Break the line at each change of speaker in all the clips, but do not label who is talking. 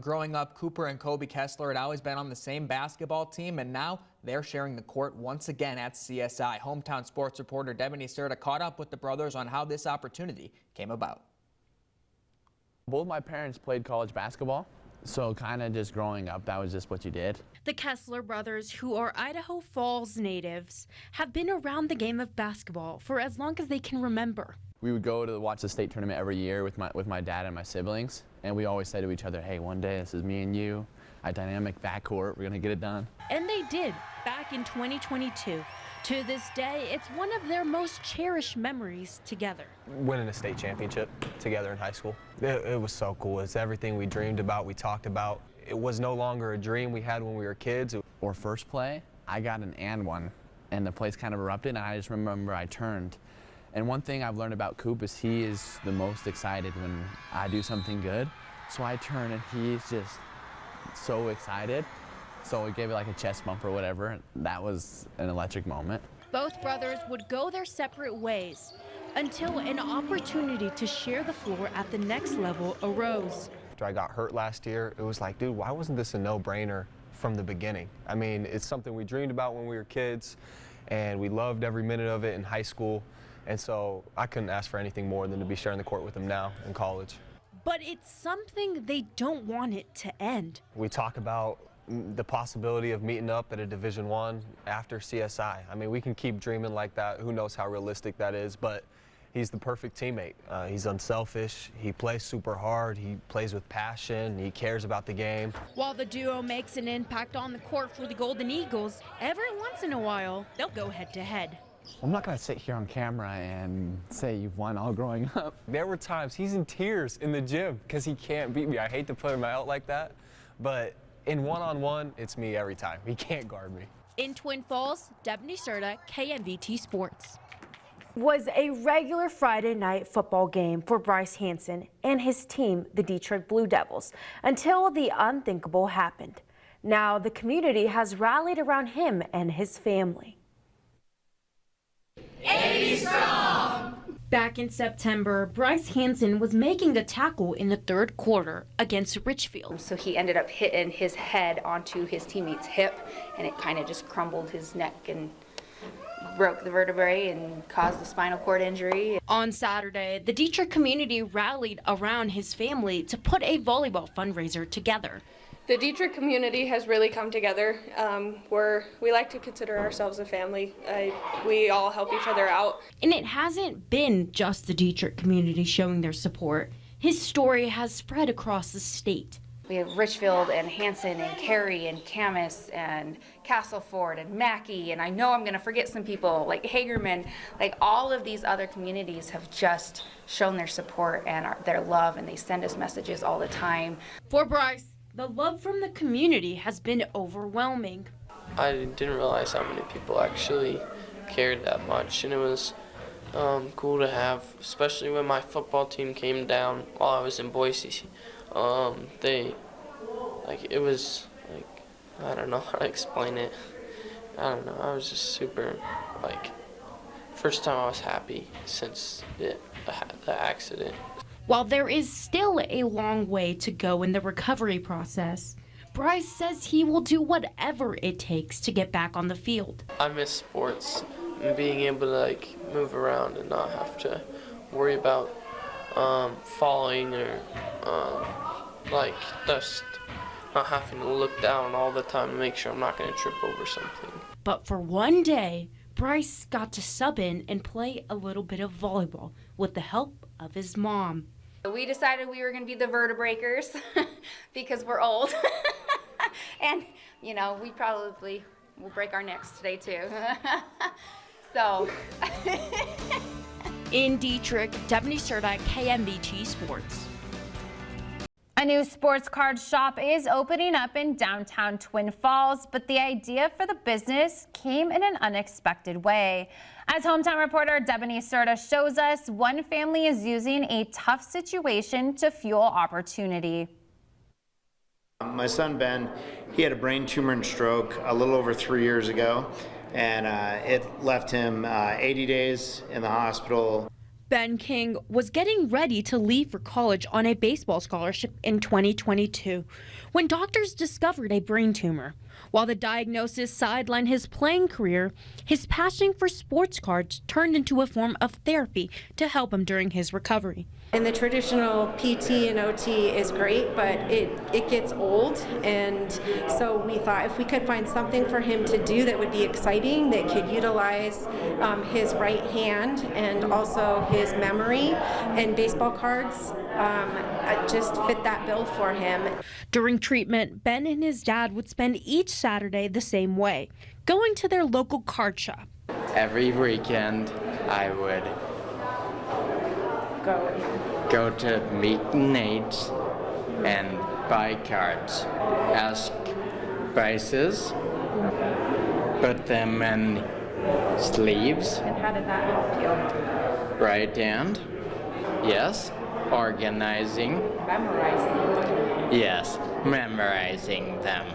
growing up, Cooper and Kobe Kessler had always been on the same basketball team, and now they're sharing the court once again at CSI. Hometown sports reporter Debanny Cerda caught up with the brothers on how this opportunity came about.
Both my parents played college basketball, so kind of just growing up, that was just what you did.
The Kessler brothers, who are Idaho Falls natives, have been around the game of basketball for as long as they can remember.
We would go to watch the state tournament every year with my dad and my siblings, and we always said to each other, hey, one day this is me and you, a dynamic backcourt, we're gonna get it done. And
they did, back in 2022. To this day, it's one of their most cherished memories together.
Winning a state championship together in high school, it was so cool. It's everything we dreamed about, we talked about. It was no longer a dream we had when we were kids.
Or first play, I got an and one, and the place kind of erupted, and I just remember I turned. And one thing I've learned about Coop is he is the most excited when I do something good. So I turn and he's just so excited. So we gave it like a chest bump or whatever. That was an electric moment.
Both brothers would go their separate ways until an opportunity to share the floor at the next level arose.
After I got hurt last year, it was like, dude, why wasn't this a no-brainer from the beginning? I mean, it's something we dreamed about when we were kids, and we loved every minute of it in high school. And so I couldn't ask for anything more than to be sharing the court with them now in college.
But it's something they don't want it to end.
We talk about the possibility of meeting up at a Division I after CSI. I mean, we can keep dreaming like that. Who knows how realistic that is, but he's the perfect teammate. He's unselfish, he plays super hard, he plays with passion, he cares about the game.
While the duo makes an impact on the court for the Golden Eagles, every once in a while, they'll go head-to-head.
I'm not going to sit here on camera and say you've won all growing up.
There were times he's in tears in the gym because he can't beat me. I hate to put him out like that, but in one-on-one, it's me every time. He can't guard me.
In Twin Falls, Debanny Cerda, KMVT Sports.
Was a regular Friday night football game for Bryce Hansen and his team, the Detroit Blue Devils, until the unthinkable happened. Now the community has rallied around him and his family.
80 strong! Back in September, Bryce Hansen was making a tackle in the third quarter against Richfield.
So he ended up hitting his head onto his teammate's hip, and it kind of just crumbled his neck and broke the vertebrae and caused the spinal cord injury.
On Saturday, the Detroit community rallied around his family to put a volleyball fundraiser together.
The Detroit community has really come together. We like to consider ourselves a family. We all help each other out.
And it hasn't been just the Detroit community showing their support. His story has spread across the state.
We have Richfield and Hansen and Carey and Camas and Castleford and Mackey, and I know I'm going to forget some people like Hagerman. Like all of these other communities have just shown their support and their love, and they send us messages all the time.
For Bryce, the love from the community has been overwhelming.
I didn't realize how many people actually cared that much, and it was cool to have, especially when my football team came down while I was in Boise. It was like, I don't know how to explain it. I don't know, I was just super, first time I was happy since the accident.
While there is still a long way to go in the recovery process, Bryce says he will do whatever it takes to get back on the field.
I miss sports and being able to move around and not have to worry about falling or just not having to look down all the time to make sure I'm not going to trip over something.
But for one day, Bryce got to sub in and play a little bit of volleyball with the help of his mom.
We decided we were going to be the vertebreakers because we're old. And, we probably will break our necks today, too. So.
In Detroit, Debanny Cerda, KMVT Sports.
A new sports card shop is opening up in downtown Twin Falls, but the idea for the business came in an unexpected way. As hometown reporter Debanny Cerda shows us, one family is using a tough situation to fuel opportunity.
My son Ben, he had a brain tumor and stroke a little over 3 years ago, and it left him 80 days in the hospital.
Ben King was getting ready to leave for college on a baseball scholarship in 2022 when doctors discovered a brain tumor. While the diagnosis sidelined his playing career, his passion for sports cards turned into a form of therapy to help him during his recovery.
And the traditional PT and OT is great, but it gets old, and so we thought if we could find something for him to do that would be exciting, that could utilize his right hand and also his memory, and baseball cards just fit that bill for him.
During treatment, Ben and his dad would spend each Saturday the same way, going to their local card shop.
Every weekend I would go to meet Nate's and buy cards, ask prices, put them in sleeves.
And how did that help you?
Right hand, yes. Organizing.
Memorizing.
Yes, memorizing them.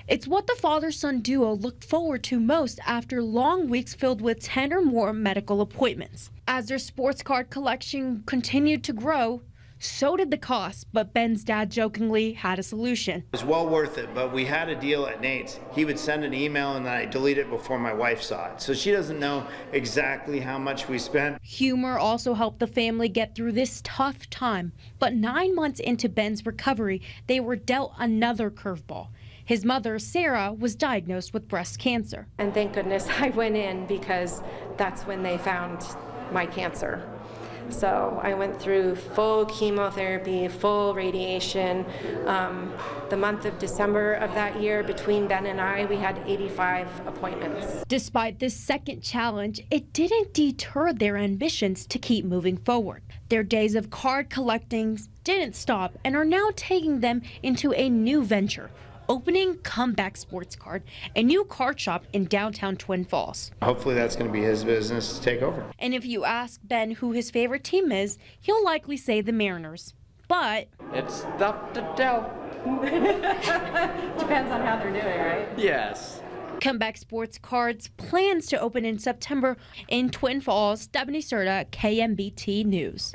It's what the father-son duo looked forward to most after long weeks filled with 10 or more medical appointments. As their sports card collection continued to grow, so did the cost, but Ben's dad jokingly had a solution.
It was well worth it, but we had a deal at Nate's. He would send an email and then I delete it before my wife saw it. So she doesn't know exactly how much we spent.
Humor also helped the family get through this tough time, but 9 months into Ben's recovery, they were dealt another curveball. His mother, Sarah, was diagnosed with breast cancer.
And thank goodness I went in, because that's when they found my cancer. So I went through full chemotherapy, full radiation. The month of December of that year, between Ben and I, we had 85 appointments.
Despite this second challenge, it didn't deter their ambitions to keep moving forward. Their days of card collecting didn't stop and are now taking them into a new venture, opening Comeback Sports Card, a new card shop in downtown Twin Falls.
Hopefully that's going to be his business to take over.
And if you ask Ben who his favorite team is, he'll likely say the Mariners. But
It's tough to tell.
Depends on how they're doing, right?
Yes.
Comeback Sports Cards plans to open in September in Twin Falls. Debanny, Cerda, KMVT News.